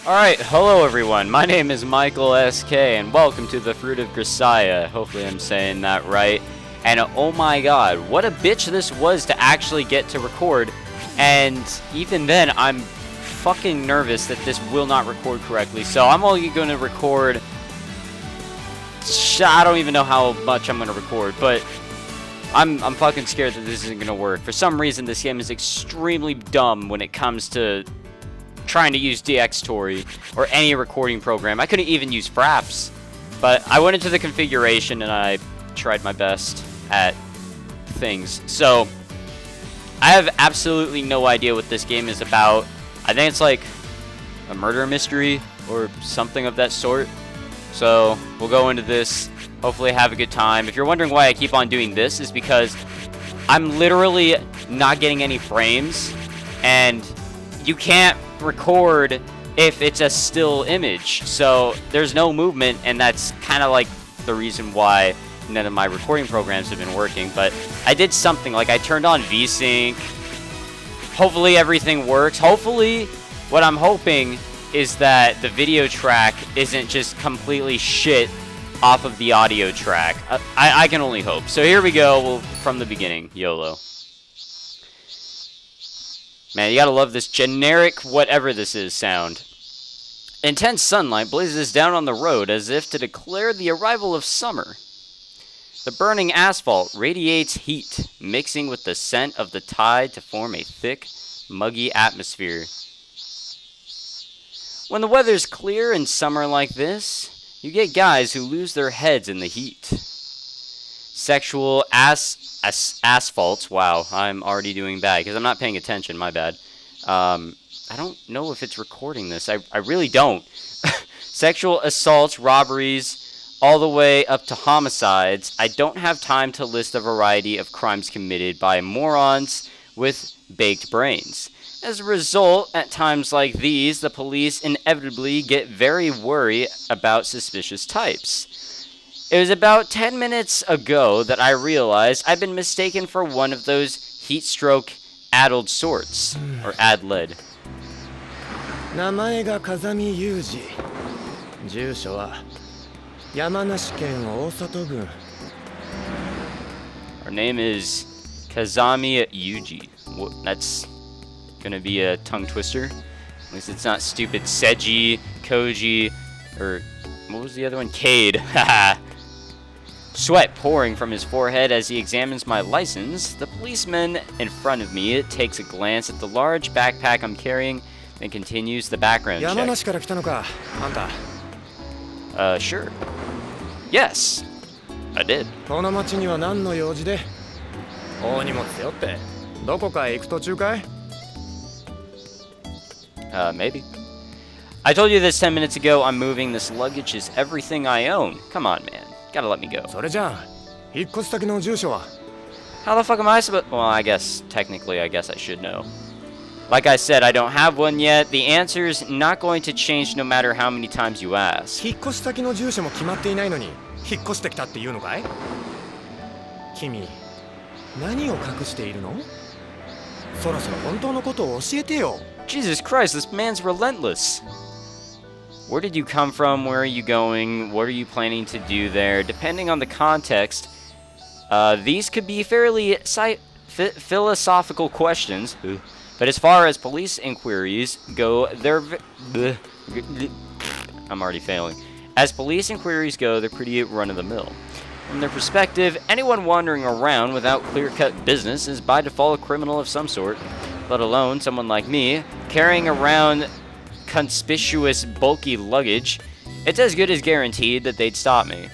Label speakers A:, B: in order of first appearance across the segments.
A: Alright, hello everyone, my name is Michael SK, and welcome to the Fruit of Grisaia. Hopefully I'm saying that right. And oh my god, what a bitch this was to actually get to record. And even then, I'm fucking nervous that this will not record correctly. So I'm only going to record... I don't even know how much I'm going to record, but I'm fucking scared that this isn't going to work. For some reason, this game is extremely dumb when it comes to trying to use DxTory or any recording program. I couldn't even use Fraps, but I went into the configuration and I tried my best at things. So I have absolutely no idea what this game is about. I think it's like a murder mystery or something of that sort. So we'll go into this, hopefully have a good time. If you're wondering why I keep on doing this, is because I'm literally not getting any frames, and you can't record if it's a still image, so there's no movement, and that's kind of like the reason why none of my recording programs have been working. But I did something, like I turned on VSync. Hopefully everything works. Hopefully, what I'm hoping is that the video track isn't just completely shit off of the audio track. I can only hope. So here we go, from the beginning. YOLO. Man, you gotta love this generic whatever this is sound. Intense sunlight blazes down on the road as if to declare the arrival of summer. The burning asphalt radiates heat, mixing with the scent of the tide to form a thick, muggy atmosphere. When the weather's clear in summer like this, you get guys who lose their heads in the heat. Sexual asphalts. Wow, I'm already doing bad because I'm not paying attention. My bad. I don't know if it's recording this. I really don't. Sexual assaults, robberies, all the way up to homicides. I don't have time to list a variety of crimes committed by morons with baked brains. As a result, at times like these, the police inevitably get very worried about suspicious types. It was about 10 minutes ago that I realized I'd been mistaken for one of those heat stroke-addled sorts, or ad-led.
B: 名前が風見雄二。住所は山梨県大里郡。
A: Her name is Kazami Yuji. That's gonna be a tongue twister. At least it's not stupid Seiji, Koji, or what was the other one? Cade. Haha. Sweat pouring from his forehead as he examines my license. The policeman in front of me takes a glance at the large backpack I'm carrying and continues the background check.
B: 山梨から来たのか、あんた。
A: Sure. Yes, I did.
B: この町には何の用事で？大荷物背負ってどこかへ行く途中かい？
A: Maybe. I told you this 10 minutes ago. I'm moving. This luggage is everything I own. Come on, man. Gotta let me go.
B: それじゃあ、引っ越し先の住所は？
A: How the fuck am I supposed... Well, I guess, technically, I guess I should know. Like I said, I don't have one yet. The answer's not going to change no matter how many times you ask.
B: 引っ越し先の住所も決まっていないのに、引っ越してきたっていうのかい？君、何を隠しているの？そろそろ本当のことを教えてよ。
A: Jesus Christ, this man's relentless. Where did you come from? Where are you going? What are you planning to do there? Depending on the context, these could be fairly philosophical questions. But as far as police inquiries go, they're... I'm already failing. As police inquiries go, they're pretty run-of-the-mill. From their perspective, anyone wandering around without clear-cut business is by default a criminal of some sort, let alone someone like me, carrying around conspicuous, bulky luggage. It's as good as guaranteed that they'd stop me.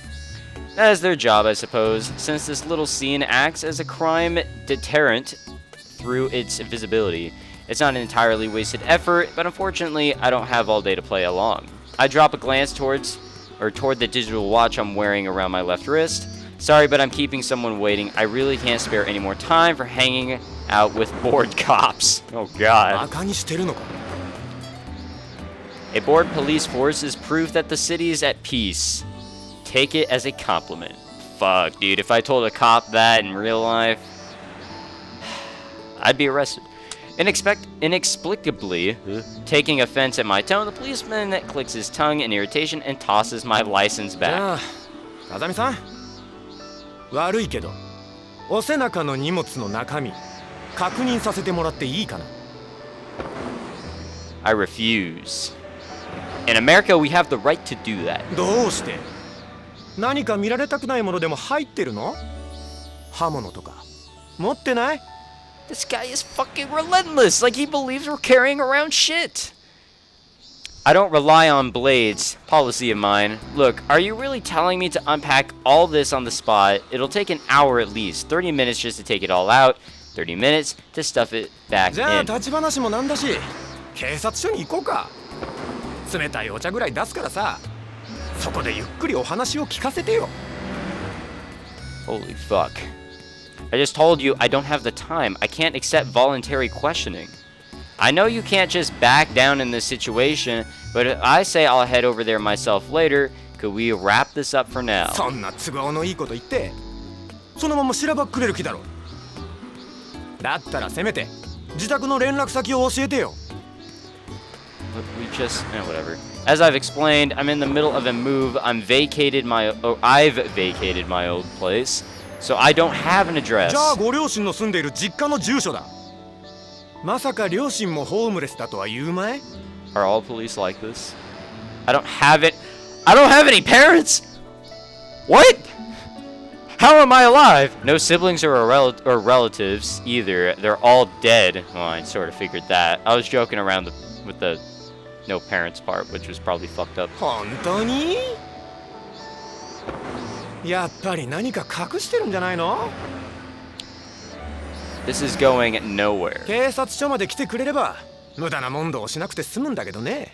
A: That is their job, I suppose, since this little scene acts as a crime deterrent through its visibility. It's not an entirely wasted effort, but unfortunately, I don't have all day to play along. I drop a glance toward the digital watch I'm wearing around my left wrist. Sorry, but I'm keeping someone waiting. I really can't spare any more time for hanging out with bored cops. Oh god. A bored police force is proof that the city is at peace. Take it as a compliment. Fuck, dude, if I told a cop that in real life, I'd be arrested. Inexplicably taking offense at my tone, the policeman clicks his tongue in irritation and tosses my license
B: じ
A: back.
B: ゃあ風見さん悪いけどお背中の荷物の中身確認させてもらっていいかな
A: I refuse. In America, we have the right to do that.
B: どうして何か見られたくないものでも入ってるの刃物とか持ってない
A: This guy is fucking relentless, like he believes we're carrying around shit. I don't rely on blades, policy of mine. Look, are you really telling me to unpack all this on the spot? It'll take an hour at least, 30 minutes just to take it all out, 30 minutes to stuff it back
B: じゃあ
A: in.
B: 立ち話もなんだし警察署に行こうか冷たいお茶ぐらい出すからさそこでゆっくりお話を聞かせてよ
A: Holy fuck. I just told you I don't have the time. I can't accept voluntary questioning. I know you can't just back down in this situation, but if I say I'll head over there myself later, could we wrap this up for now?
B: そんな都合のいいこと言ってそのまましらばっくれる気だろだったらせめて自宅の連絡先を教えてよ
A: We just, whatever. As I've explained, I'm in the middle of a move. I've vacated my old place, so I don't have an address.
B: じゃあご両親の住んでいる実家の住所だまさか両親もホームレスだとは言うまい
A: Are all police like this? I don't have any parents! What? How am I alive? No siblings or relatives either. They're all dead. Well, I sort of figured that. I was joking around with the no parents part, which was probably fucked up.
B: 本当にやっぱり何か隠してるんじゃないの
A: This is going nowhere.
B: 警察署まで来てくれれば無駄な問答をしなくて済むんだけどね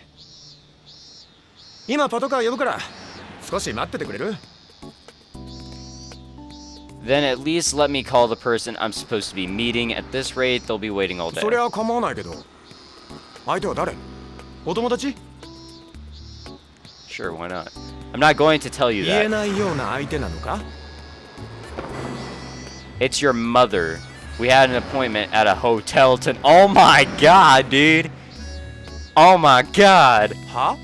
B: 今パトカー呼ぶから少し待っててくれる
A: Then at least let me call the person I'm supposed to be meeting. At this rate, they'll be waiting all day.
B: そりゃ構わないけど相手は誰お友達
A: Sure, why not? I'm not going to tell you
B: 言え
A: that.
B: ないような相手なのか
A: It's your mother. We had an appointment at a hotel tonight. Oh my god, dude. Oh my god.
B: は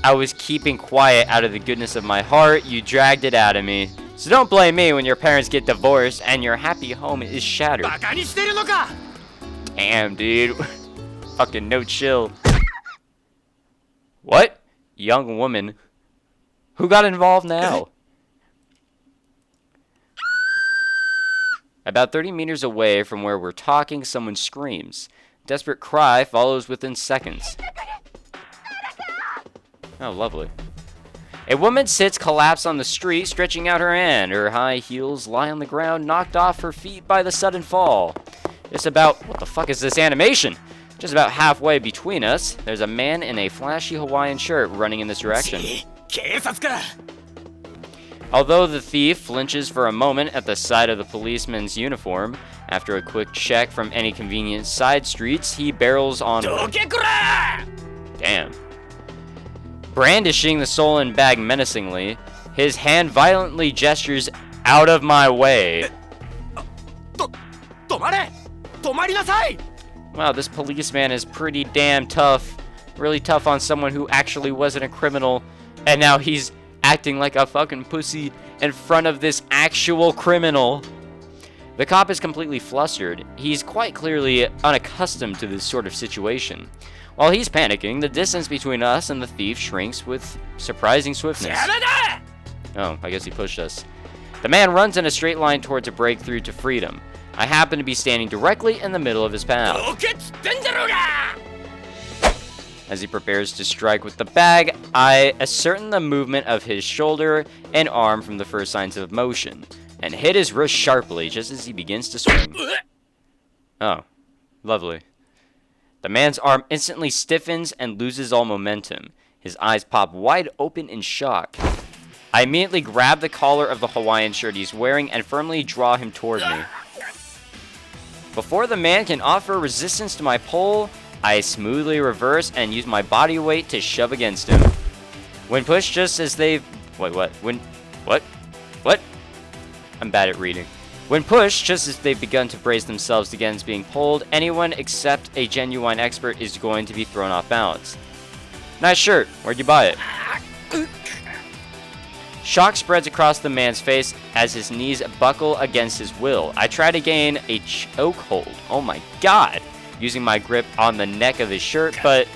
A: I was keeping quiet out of the goodness of my heart. You dragged it out of me. So don't blame me when your parents get divorced and your happy home is shattered.
B: バカにしてるのか
A: Damn, dude. Fucking no chill. What? Young woman. Who got involved now? About 30 meters away from where we're talking, someone screams. Desperate cry follows within seconds. Oh, lovely. A woman sits collapsed on the street, stretching out her hand. Her high heels lie on the ground, knocked off her feet by the sudden fall. It's about... What the fuck is this animation? Just about halfway between us, there's a man in a flashy Hawaiian shirt running in this direction.
B: 警察か
A: Although the thief flinches for a moment at the sight of the policeman's uniform, after a quick check from any convenient side streets, he barrels onward.
B: どけこら
A: Damn. Brandishing the stolen bag menacingly, his hand violently gestures out of my way.
B: 止まれ止まりなさい
A: Wow, this policeman is pretty damn tough. Really tough on someone who actually wasn't a criminal, and now he's acting like a fucking pussy in front of this actual criminal. The cop is completely flustered. He's quite clearly unaccustomed to this sort of situation. While he's panicking, the distance between us and the thief shrinks with surprising swiftness. Oh, I guess he pushed us. The man runs in a straight line towards a breakthrough to freedom. I happen to be standing directly in the middle of his path.
B: どけっつってんだろうが
A: As he prepares to strike with the bag, I ascertain the movement of his shoulder and arm from the first signs of motion, and hit his wrist sharply just as he begins to swing. Oh, lovely. The man's arm instantly stiffens and loses all momentum. His eyes pop wide open in shock. I immediately grab the collar of the Hawaiian shirt he's wearing and firmly draw him toward me. Before the man can offer resistance to my pull, I smoothly reverse and use my body weight to shove against him. When pushed just as they... Wait, what? What? I'm bad at reading. When pushed, just as they've begun to brace themselves against being pulled, anyone except a genuine expert is going to be thrown off balance. Nice shirt. Where'd you buy it? Shock spreads across the man's face as his knees buckle against his will. I try to gain a chokehold. Oh my god. Using my grip on the neck of his shirt, but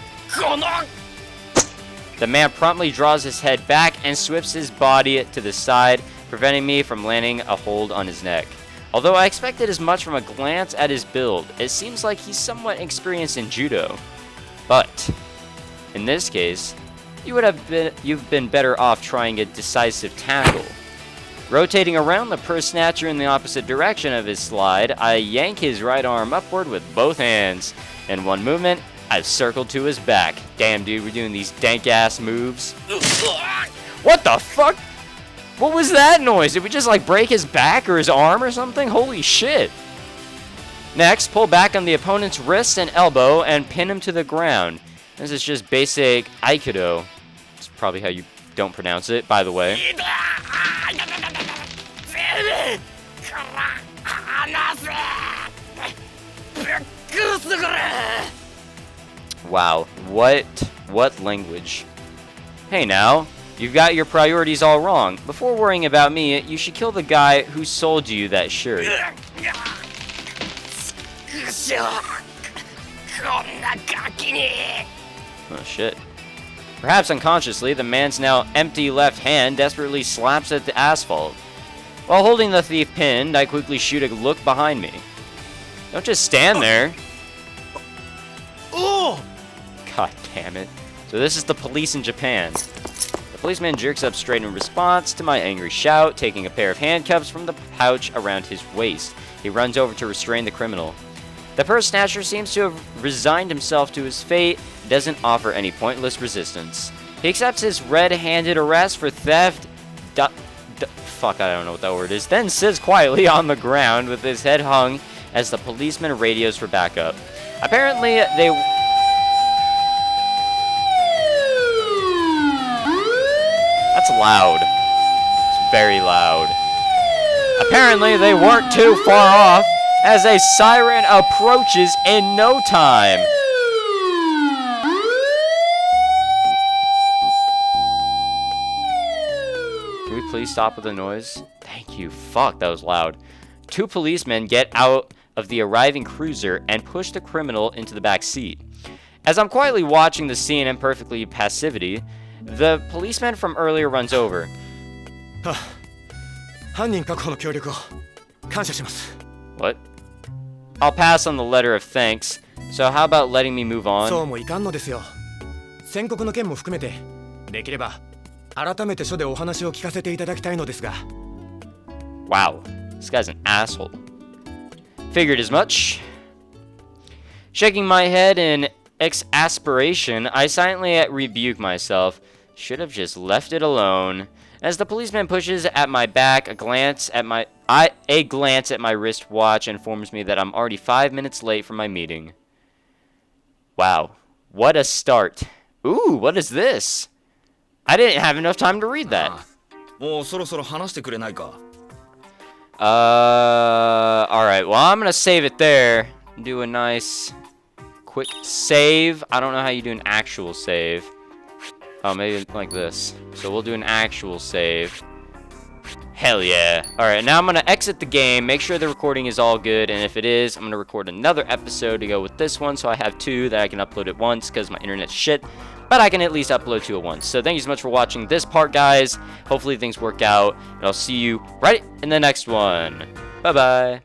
A: the man promptly draws his head back and swifts his body to the side, preventing me from landing a hold on his neck. Although I expected as much from a glance at his build, it seems like he's somewhat experienced in judo. But in this case, you've been better off trying a decisive tackle. Rotating around the purse snatcher in the opposite direction of his slide, I yank his right arm upward with both hands. In one movement, I've circled to his back. Damn, dude, we're doing these dank-ass moves. What the fuck? What was that noise? Did we just, like, break his back or his arm or something? Holy shit. Next, pull back on the opponent's wrist and elbow and pin him to the ground. This is just basic Aikido. It's probably how you don't pronounce it, by the way. Wow, what language? Hey now, you've got your priorities all wrong. Before worrying about me, you should kill the guy who sold you that shirt. Oh shit. Perhaps unconsciously, the man's now empty left hand desperately slaps at the asphalt. While holding the thief pinned, I quickly shoot a look behind me. Don't just stand there. God damn it. So this is the police in Japan. The policeman jerks up straight in response to my angry shout, taking a pair of handcuffs from the pouch around his waist. He runs over to restrain the criminal. The purse snatcher seems to have resigned himself to his fate, doesn't offer any pointless resistance. He accepts his red-handed arrest for theft, fuck, I don't know what that word is, then sits quietly on the ground with his head hung as the policeman radios for backup. Apparently, That's loud. It's very loud. Apparently, they weren't too far off as a siren approaches in no time. Can we please stop with the noise? Thank you. Fuck, that was loud. Two policemen get out of the arriving cruiser and push the criminal into the back seat. As I'm quietly watching the scene in perfectly passivity, the policeman from earlier runs over. What? I'll pass on the letter of thanks, so how about letting me move on? Wow, this guy's an asshole. Figured as much. Shaking my head in exasperation, I silently rebuke myself. Should have just left it alone. As the policeman pushes at my back, a glance at my wristwatch informs me that I'm already 5 minutes late for my meeting. Wow, what a start. Ooh, what is this? I didn't have enough time to read that. Alright, well, I'm gonna save it there. Do a nice quick save. I don't know how you do an actual save. Oh, maybe like this. So we'll do an actual save. Hell yeah. Alright, now I'm going to exit the game, make sure the recording is all good, and if it is, I'm going to record another episode to go with this one, so I have two that I can upload at once, because my internet's shit, but I can at least upload two at once. So thank you so much for watching this part, guys. Hopefully things work out, and I'll see you right in the next one. Bye-bye.